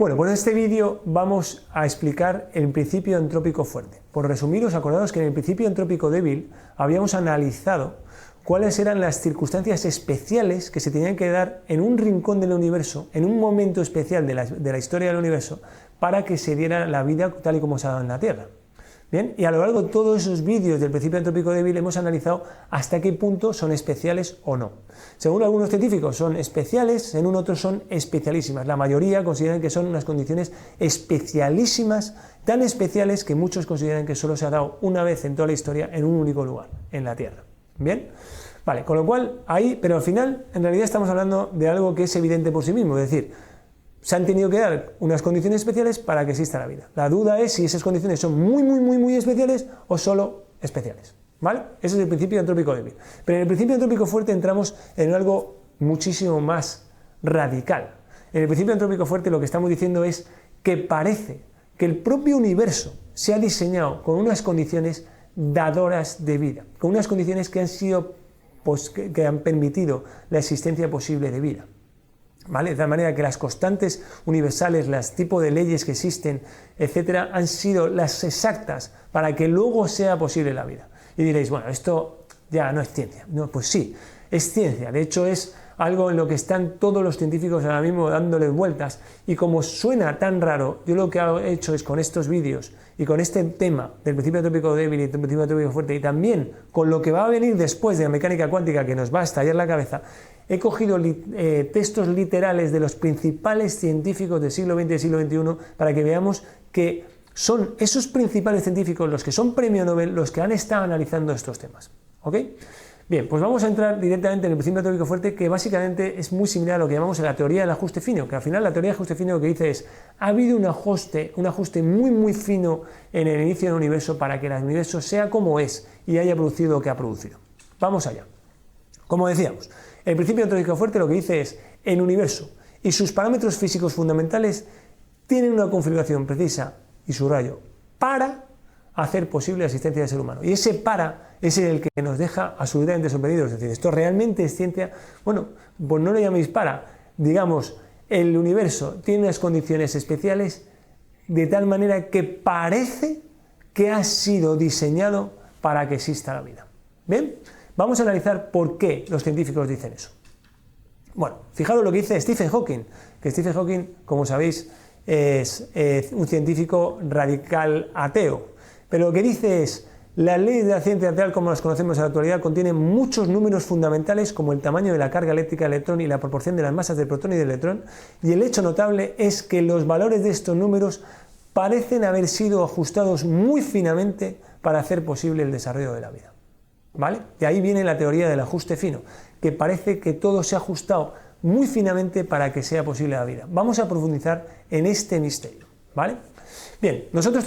Bueno, pues en este vídeo vamos a explicar el principio entrópico fuerte. Por resumiros, acordaos que en el principio entrópico débil habíamos analizado cuáles eran las circunstancias especiales que se tenían que dar en un rincón del universo, en un momento especial de la historia del universo, para que se diera la vida tal y como se ha dado en la Tierra. Bien, y a lo largo de todos esos vídeos del principio entrópico débil hemos analizado hasta qué punto son especiales o no. Según algunos científicos son especiales, según otros son especialísimas. La mayoría consideran que son unas condiciones especialísimas, tan especiales que muchos consideran que solo se ha dado una vez en toda la historia en un único lugar, en la Tierra. Bien, vale, con lo cual ahí, pero al final en realidad estamos hablando de algo que es evidente por sí mismo, es decir, se han tenido que dar unas condiciones especiales para que exista la vida. La duda es si esas condiciones son muy especiales o solo especiales, ¿vale? Ese es el principio entrópico débil. Pero en el principio entrópico fuerte entramos en algo muchísimo más radical. En el principio entrópico fuerte lo que estamos diciendo es que parece que el propio universo se ha diseñado con unas condiciones dadoras de vida, con unas condiciones que han sido, pues, que han permitido la existencia posible de vida. ¿Vale? De tal manera que las constantes universales, los tipos de leyes que existen, etcétera, han sido las exactas para que luego sea posible la vida. Y diréis, bueno, esto ya no es ciencia. No, pues sí, es ciencia. De hecho, es algo en lo que están todos los científicos ahora mismo dándole vueltas. Y como suena tan raro, yo lo que he hecho es con estos vídeos y con este tema del principio entrópico débil y del principio entrópico fuerte, y también con lo que va a venir después de la mecánica cuántica que nos va a estallar la cabeza, he cogido textos literales de los principales científicos del siglo XX y del siglo XXI para que veamos que son esos principales científicos, los que son premio Nobel, los que han estado analizando estos temas. ¿Ok? Bien, pues vamos a entrar directamente en el principio entrópico fuerte, que básicamente es muy similar a lo que llamamos la teoría del ajuste fino, que al final la teoría del ajuste fino lo que dice es, ha habido un ajuste muy fino en el inicio del universo para que el universo sea como es y haya producido lo que ha producido. Vamos allá. Como decíamos, el principio entrópico fuerte lo que dice es, el universo y sus parámetros físicos fundamentales tienen una configuración precisa, y subrayo, para hacer posible la existencia del ser humano. Y ese para es el que nos deja absolutamente sorprendidos. Es decir, ¿esto realmente es ciencia? Bueno, pues no lo llaméis para. Digamos, el universo tiene unas condiciones especiales de tal manera que parece que ha sido diseñado para que exista la vida. ¿Bien? Vamos a analizar por qué los científicos dicen eso. Bueno, fijaros lo que dice Stephen Hawking, que Stephen Hawking, como sabéis, es un científico radical ateo. Pero lo que dice es, las leyes de la ciencia tal como las conocemos en la actualidad contienen muchos números fundamentales como el tamaño de la carga eléctrica del electrón y la proporción de las masas del protón y del electrón, y el hecho notable es que los valores de estos números parecen haber sido ajustados muy finamente para hacer posible el desarrollo de la vida. ¿Vale? De ahí viene la teoría del ajuste fino, que parece que todo se ha ajustado muy finamente para que sea posible la vida. Vamos a profundizar en este misterio, ¿vale? Bien, nosotros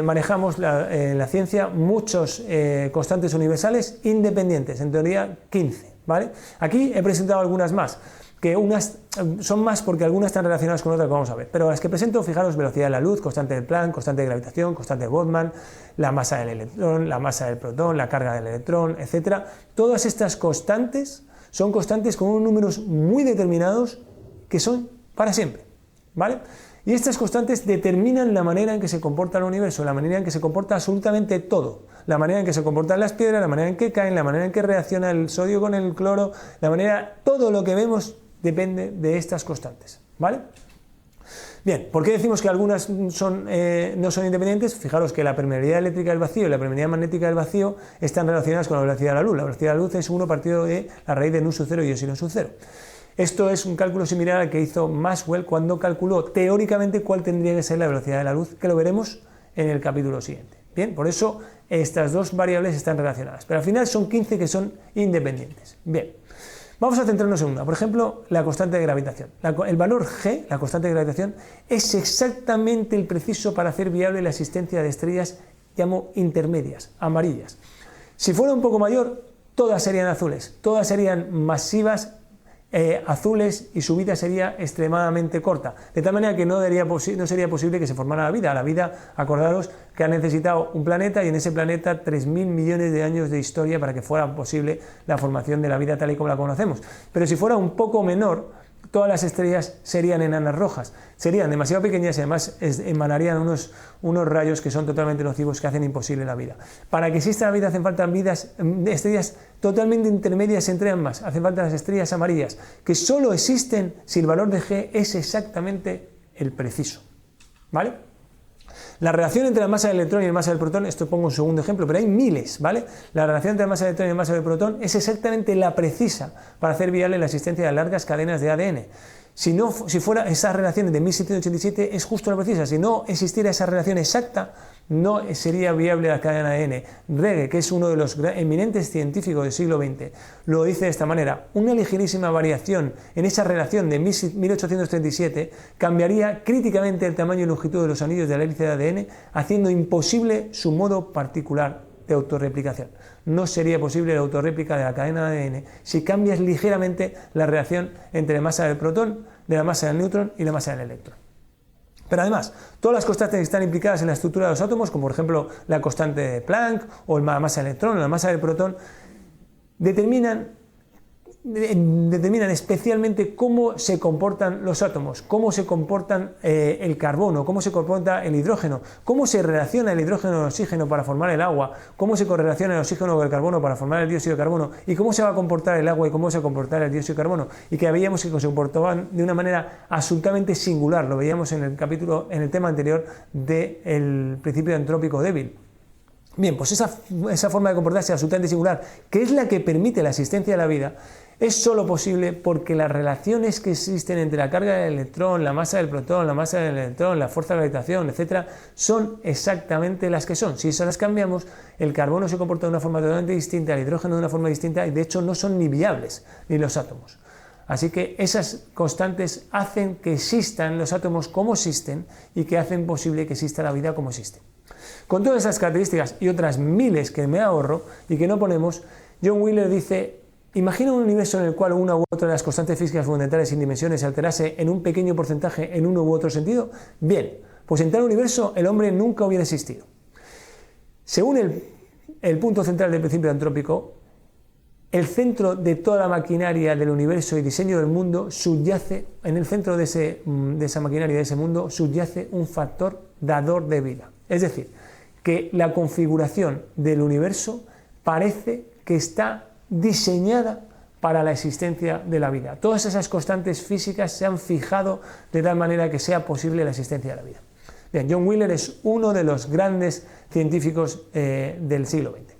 manejamos en la ciencia muchos constantes universales independientes, en teoría 15, ¿vale? Aquí he presentado algunas más, que unas son más porque algunas están relacionadas con otras que vamos a ver, pero las que presento, fijaros, velocidad de la luz, constante de Planck, constante de gravitación, constante de Boltzmann, la masa del electrón, la masa del protón, la carga del electrón, etcétera. Todas estas constantes son constantes con unos números muy determinados que son para siempre, ¿vale? Y estas constantes determinan la manera en que se comporta el universo, la manera en que se comporta absolutamente todo, la manera en que se comportan las piedras, la manera en que caen, la manera en que reacciona el sodio con el cloro, la manera, todo lo que vemos depende de estas constantes, ¿vale? Bien, ¿por qué decimos que algunas no son independientes? Fijaros que la permeabilidad eléctrica del vacío y la permeabilidad magnética del vacío están relacionadas con la velocidad de la luz. La velocidad de la luz es 1 partido de la raíz de nu sub 0 y epsilon sub 0. Esto es un cálculo similar al que hizo Maxwell cuando calculó teóricamente cuál tendría que ser la velocidad de la luz, que lo veremos en el capítulo siguiente. Bien, por eso estas dos variables están relacionadas, pero al final son 15 que son independientes. Bien, vamos a centrarnos en una, por ejemplo, la constante de gravitación. El valor G, la constante de gravitación, es exactamente el preciso para hacer viable la existencia de estrellas, llamo intermedias, amarillas. Si fuera un poco mayor, todas serían azules, todas serían masivas, azules, y su vida sería extremadamente corta, de tal manera que no sería posible que se formara la vida. La vida, acordaros que ha necesitado un planeta, y en ese planeta 3.000 millones de años de historia para que fuera posible la formación de la vida tal y como la conocemos. Pero si fuera un poco menor, todas las estrellas serían enanas rojas, serían demasiado pequeñas y además emanarían unos rayos que son totalmente nocivos, que hacen imposible la vida. Para que exista la vida hacen falta estrellas totalmente intermedias entre ambas, hacen falta las estrellas amarillas, que solo existen si el valor de G es exactamente el preciso, ¿vale? La relación entre la masa del electrón y la masa del protón, esto pongo un segundo ejemplo, pero hay miles, ¿vale? La relación entre la masa del electrón y la masa del protón es exactamente la precisa para hacer viable la existencia de largas cadenas de ADN. Si fuera esa relación de 1787 es justo la precisa, si no existiera esa relación exacta, no sería viable la cadena de ADN. Regge, que es uno de los eminentes científicos del siglo XX, lo dice de esta manera: una ligerísima variación en esa relación de 1837 cambiaría críticamente el tamaño y longitud de los anillos de la hélice de ADN, haciendo imposible su modo particular de autorreplicación. No sería posible la autorréplica de la cadena de ADN si cambias ligeramente la relación entre la masa del protón, de la masa del neutrón y la masa del electrón. Pero además, todas las constantes que están implicadas en la estructura de los átomos, como por ejemplo la constante de Planck o la masa del electrón o la masa del protón, determinan especialmente cómo se comportan los átomos, cómo se comportan el carbono, cómo se comporta el hidrógeno, cómo se relaciona el hidrógeno con el oxígeno para formar el agua, cómo se correlaciona el oxígeno con el carbono para formar el dióxido de carbono, y cómo se va a comportar el agua y cómo se va a comportar el dióxido de carbono, y que veíamos que se comportaban de una manera absolutamente singular. Lo veíamos en el tema anterior del principio entrópico débil. Bien, pues esa forma de comportarse absolutamente singular, que es la que permite la existencia de la vida, es solo posible porque las relaciones que existen entre la carga del electrón, la masa del protón, la masa del electrón, la fuerza de gravitación, etcétera, son exactamente las que son. Si esas las cambiamos, el carbono se comporta de una forma totalmente distinta, el hidrógeno de una forma distinta, y de hecho no son ni viables, ni los átomos. Así que esas constantes hacen que existan los átomos como existen y que hacen posible que exista la vida como existe. Con todas esas características y otras miles que me ahorro y que no ponemos, John Wheeler dice: imagina un universo en el cual una u otra de las constantes físicas fundamentales sin dimensiones se alterase en un pequeño porcentaje en uno u otro sentido. Bien, pues en tal universo el hombre nunca hubiera existido. Según el punto central del principio antrópico, el centro de toda la maquinaria del universo y diseño del mundo subyace, en el centro de esa maquinaria, de ese mundo, subyace un factor dador de vida. Es decir, que la configuración del universo parece que está diseñada para la existencia de la vida. Todas esas constantes físicas se han fijado de tal manera que sea posible la existencia de la vida. Bien, John Wheeler es uno de los grandes científicos del siglo XX.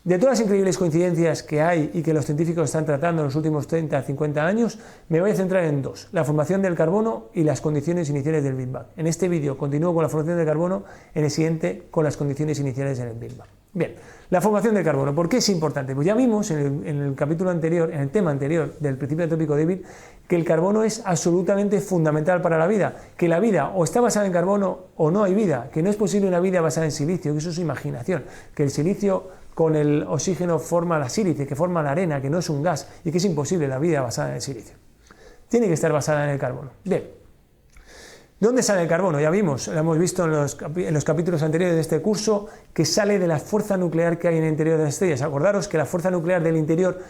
De todas las increíbles coincidencias que hay y que los científicos están tratando en los últimos 30 a 50 años, me voy a centrar en dos: la formación del carbono y las condiciones iniciales del Big Bang. En este vídeo continúo con la formación del carbono, en el siguiente con las condiciones iniciales del Big Bang. Bien, la formación del carbono, ¿por qué es importante? Pues ya vimos en el capítulo anterior, en el tema anterior del principio entrópico débil, que el carbono es absolutamente fundamental para la vida, que la vida o está basada en carbono o no hay vida, que no es posible una vida basada en silicio, que eso es imaginación, que el silicio con el oxígeno forma la sílice, que forma la arena, que no es un gas, y que es imposible la vida basada en el silicio. Tiene que estar basada en el carbono. Bien, ¿de dónde sale el carbono? Ya vimos, lo hemos visto en los capítulos anteriores de este curso, que sale de la fuerza nuclear que hay en el interior de las estrellas. Acordaros que la fuerza nuclear del interior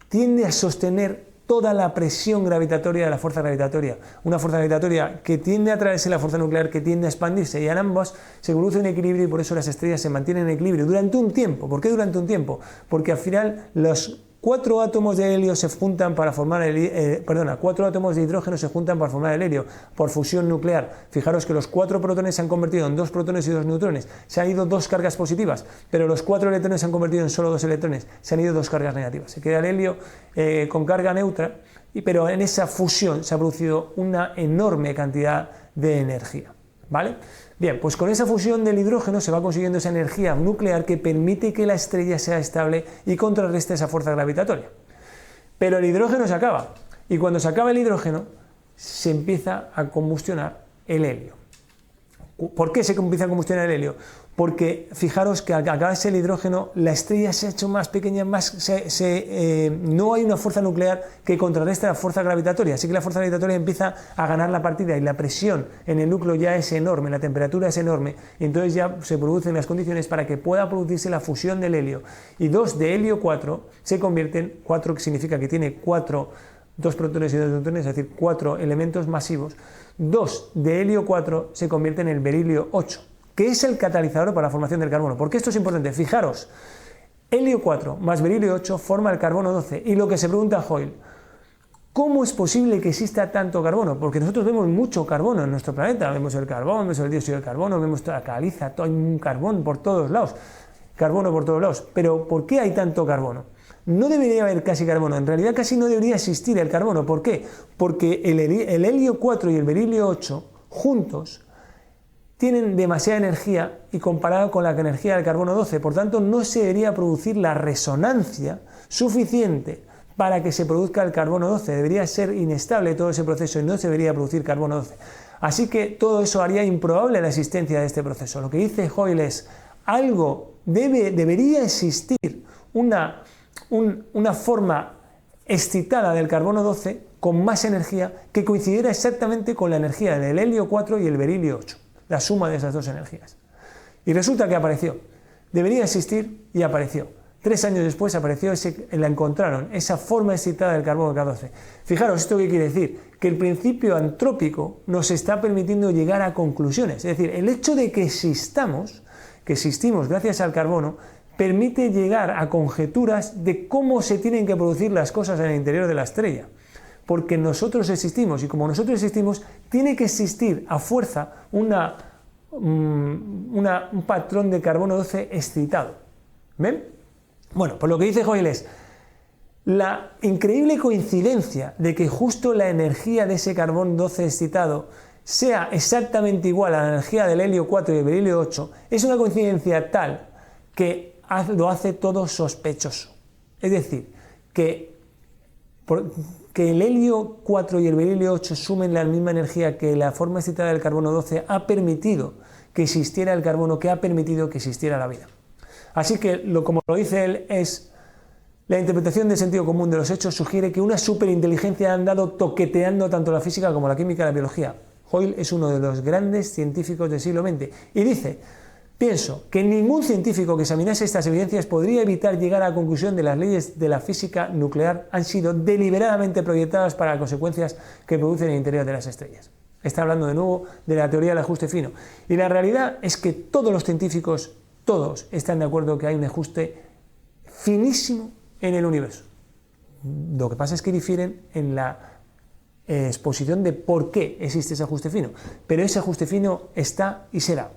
tiende a sostener toda la presión gravitatoria de la fuerza gravitatoria. Una fuerza gravitatoria que tiende a atraerse la fuerza nuclear, que tiende a expandirse, y en ambas se produce un equilibrio, y por eso las estrellas se mantienen en equilibrio durante un tiempo. ¿Por qué durante un tiempo? Porque al final los 4 átomos de helio se juntan para formar 4 átomos de hidrógeno se juntan para formar el helio por fusión nuclear. Fijaros que los 4 protones se han convertido en 2 protones y 2 neutrones. Se han ido 2 cargas positivas, pero los 4 electrones se han convertido en solo 2 electrones. Se han ido 2 cargas negativas. Se queda el helio con carga neutra, pero en esa fusión se ha producido una enorme cantidad de energía, ¿vale? Bien, pues con esa fusión del hidrógeno se va consiguiendo esa energía nuclear que permite que la estrella sea estable y contrarreste esa fuerza gravitatoria. Pero el hidrógeno se acaba, y cuando se acaba el hidrógeno se empieza a combustionar el helio. ¿Por qué se empieza a combustionar el helio? Porque fijaros que al acabarse el hidrógeno, la estrella se ha hecho más pequeña, no hay una fuerza nuclear que contrarreste la fuerza gravitatoria, así que la fuerza gravitatoria empieza a ganar la partida y la presión en el núcleo ya es enorme, la temperatura es enorme, y entonces ya se producen las condiciones para que pueda producirse la fusión del helio, y 2 de helio 4 se convierten, 4 que significa que tiene 4 2 protones y 2 neutrones, es decir, 4 elementos masivos, 2 de helio 4 se convierten en el berilio 8, que es el catalizador para la formación del carbono. ¿Por qué esto es importante? Fijaros, helio 4 más berilio 8 forma el carbono 12, y lo que se pregunta Hoyle, ¿cómo es posible que exista tanto carbono? Porque nosotros vemos mucho carbono en nuestro planeta, vemos el carbón, vemos el dióxido de carbono, vemos toda la caliza, todo, hay un carbón por todos lados, pero ¿por qué hay tanto carbono? No debería haber casi carbono, en realidad casi no debería existir el carbono. ¿Por qué? Porque el helio 4 y el berilio 8 juntos tienen demasiada energía y comparado con la energía del carbono 12, por tanto no se debería producir la resonancia suficiente para que se produzca el carbono 12, debería ser inestable todo ese proceso y no se debería producir carbono 12. Así que todo eso haría improbable la existencia de este proceso. Lo que dice Hoyle es, debería existir una forma excitada del carbono 12 con más energía que coincidiera exactamente con la energía del helio 4 y el berilio 8, la suma de esas dos energías. Y resulta que apareció, debería existir y apareció. 3 años después apareció, la encontraron, esa forma excitada del carbono 14. Fijaros, ¿esto qué quiere decir? Que el principio antrópico nos está permitiendo llegar a conclusiones. Es decir, el hecho de que existimos gracias al carbono, permite llegar a conjeturas de cómo se tienen que producir las cosas en el interior de la estrella. Porque nosotros existimos, y como nosotros existimos, tiene que existir a fuerza un patrón de carbono 12 excitado. ¿Ven? Bueno, pues lo que dice Hoyle es la increíble coincidencia de que justo la energía de ese carbono 12 excitado sea exactamente igual a la energía del helio 4 y el berilio 8, es una coincidencia tal que lo hace todo sospechoso. Es decir, que el helio 4 y el berilio 8 sumen la misma energía que la forma excitada del carbono 12 ha permitido que existiera el carbono, que ha permitido que existiera la vida. Así que, como lo dice él, es la interpretación del sentido común de los hechos sugiere que una superinteligencia ha andado toqueteando tanto la física como la química y la biología. Hoyle es uno de los grandes científicos del siglo XX y dice: pienso que ningún científico que examinase estas evidencias podría evitar llegar a la conclusión de las leyes de la física nuclear han sido deliberadamente proyectadas para las consecuencias que producen en el interior de las estrellas. Está hablando de nuevo de la teoría del ajuste fino. Y la realidad es que todos los científicos, todos, están de acuerdo que hay un ajuste finísimo en el universo. Lo que pasa es que difieren en la exposición de por qué existe ese ajuste fino. Pero ese ajuste fino está y será.